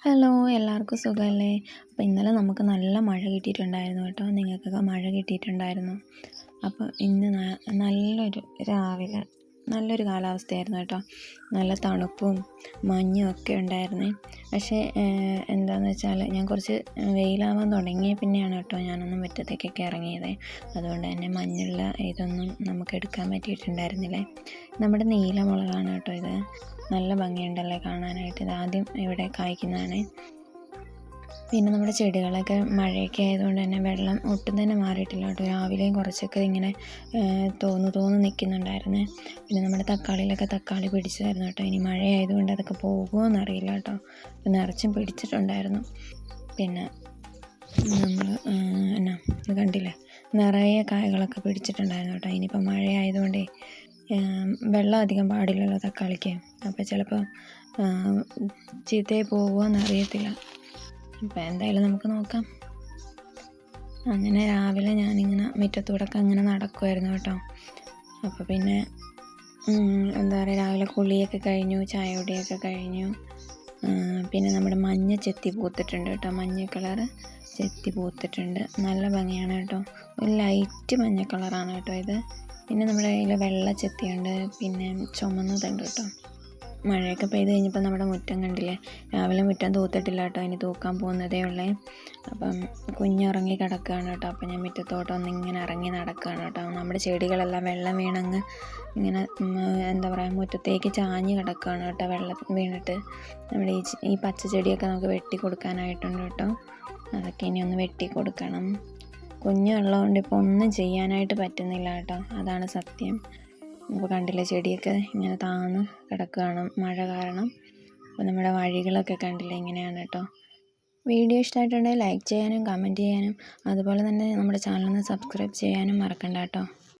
Hello, എല്ലാവർക്കും സുഖമല്ലേ? അപ്പോൾ ഇന്നലെ നമുക്ക് നല്ല മഴ കിട്ടിയിട്ടുണ്ടായിരുന്നു കേട്ടോ. നിങ്ങൾക്കൊക്കെ മഴ കിട്ടിയിട്ടുണ്ടായിരുന്നു? അപ്പോൾ ഇന്ന് രാവിലെ നല്ലൊരു കാലാവസ്ഥയായിരുന്നു കേട്ടോ. നല്ല തണുപ്പും മഞ്ഞും ഒക്കെ ഉണ്ടായിരുന്നേ. പക്ഷേ എന്താണെന്ന് വെച്ചാൽ ഞാൻ കുറച്ച് വെയിലാവാൻ തുടങ്ങിയ പിന്നെയാണ് കേട്ടോ ഞാനൊന്ന് മുറ്റത്തേക്കൊക്കെ ഇറങ്ങിയത്. അതുകൊണ്ട് തന്നെ മഞ്ഞുള്ള ഇതൊന്നും നമുക്ക് എടുക്കാൻ പറ്റിയിട്ടുണ്ടായിരുന്നില്ലേ. നമ്മുടെ നീലമുളകാണ് കേട്ടോ ഇത്. നല്ല ഭംഗിയുണ്ടല്ലേ കാണാനായിട്ട്. ഇത് ആദ്യം ഇവിടെ കായ്ക്കുന്നതാണ്. പിന്നെ നമ്മുടെ ചെടികളൊക്കെ മഴയൊക്കെ ആയതുകൊണ്ട് തന്നെ വെള്ളം ഒട്ടും തന്നെ മാറിയിട്ടില്ല കേട്ടോ. രാവിലെയും കുറച്ചൊക്കെ ഇങ്ങനെ തോന്നു നിൽക്കുന്നുണ്ടായിരുന്നേ. പിന്നെ നമ്മുടെ തക്കാളിയിലൊക്കെ തക്കാളി പിടിച്ചായിരുന്നു കേട്ടോ. ഇനി മഴ ആയതുകൊണ്ട് അതൊക്കെ പോകുമോ എന്നറിയില്ല കേട്ടോ. നിറച്ചും പിടിച്ചിട്ടുണ്ടായിരുന്നു. പിന്നെ നമ്മൾ ഇത് കണ്ടില്ലേ, നിറയെ കായകളൊക്കെ പിടിച്ചിട്ടുണ്ടായിരുന്നു കേട്ടോ. ഇനിയിപ്പോൾ മഴ ആയതുകൊണ്ടേ വെള്ളം അധികം പാടില്ലല്ലോ തക്കാളിക്ക്. അപ്പോൾ ചിലപ്പോൾ ചീത്തയായി പോകുമോ എന്നറിയത്തില്ല. അപ്പോൾ എന്തായാലും നമുക്ക് നോക്കാം. അങ്ങനെ രാവിലെ ഞാനിങ്ങനെ മുറ്റത്തൂടൊക്കെ അങ്ങനെ നടക്കുമായിരുന്നു കേട്ടോ. അപ്പോൾ പിന്നെ എന്താ പറയുക, രാവിലെ കുളിയൊക്കെ കഴിഞ്ഞു, ചായ കുടിയൊക്കെ കഴിഞ്ഞു. പിന്നെ നമ്മുടെ മഞ്ഞ ചെത്തി പൂത്തിട്ടുണ്ട് കേട്ടോ. മഞ്ഞ കളറ് ചെത്തി പൂത്തിട്ടുണ്ട്. നല്ല ഭംഗിയാണ് കേട്ടോ. ഒരു ലൈറ്റ് മഞ്ഞ കളറാണ് കേട്ടോ ഇത്. പിന്നെ നമ്മുടെ കയ്യിൽ വെള്ള ചെത്തിയുണ്ട്, പിന്നെ ചുമന്നതുണ്ട് കേട്ടോ. മഴയൊക്കെ പെയ്ത് കഴിഞ്ഞപ്പോൾ നമ്മുടെ മുറ്റം കണ്ടില്ലേ. രാവിലെ മുറ്റം തൂത്തിട്ടില്ല കേട്ടോ, ഇനി തൂക്കാൻ പോകുന്നതേ ഉള്ളേ. അപ്പം കുഞ്ഞിറങ്ങി കിടക്കുകയാണ് കേട്ടോ. അപ്പം ഞാൻ മുറ്റത്തോട്ടൊന്നിങ്ങനെ ഇറങ്ങി നടക്കുകയാണ് കേട്ടോ. നമ്മുടെ ചെടികളെല്ലാം വെള്ളം വീണങ്ങ് ഇങ്ങനെ എന്താ പറയുക, മുറ്റത്തേക്ക് ചാഞ്ഞ് കിടക്കുകയാണ് കേട്ടോ. വെള്ളം വീണിട്ട് നമ്മുടെ ഈ പച്ച ചെടിയൊക്കെ നമുക്ക് വെട്ടി കൊടുക്കാനായിട്ടുണ്ട് കേട്ടോ. അതൊക്കെ ഇനി ഒന്ന് വെട്ടി കൊടുക്കണം. കുഞ്ഞുള്ളതുകൊണ്ട് ഇപ്പോൾ ഒന്നും ചെയ്യാനായിട്ട് പറ്റുന്നില്ല കേട്ടോ. അതാണ് സത്യം. ഇപ്പോൾ കണ്ടില്ലേ, ചെടിയൊക്കെ ഇങ്ങനെ താന്ന് കിടക്കുകയാണ് മഴ കാരണം. അപ്പോൾ നമ്മുടെ വഴികളൊക്കെ കണ്ടില്ലേ, ഇങ്ങനെയാണ് കേട്ടോ. വീഡിയോ ഇഷ്ടമായിട്ടുണ്ടെങ്കിൽ ലൈക്ക് ചെയ്യാനും കമൻറ്റ് ചെയ്യാനും അതുപോലെ തന്നെ നമ്മുടെ ചാനലൊന്ന് സബ്സ്ക്രൈബ് ചെയ്യാനും മറക്കണ്ട കേട്ടോ.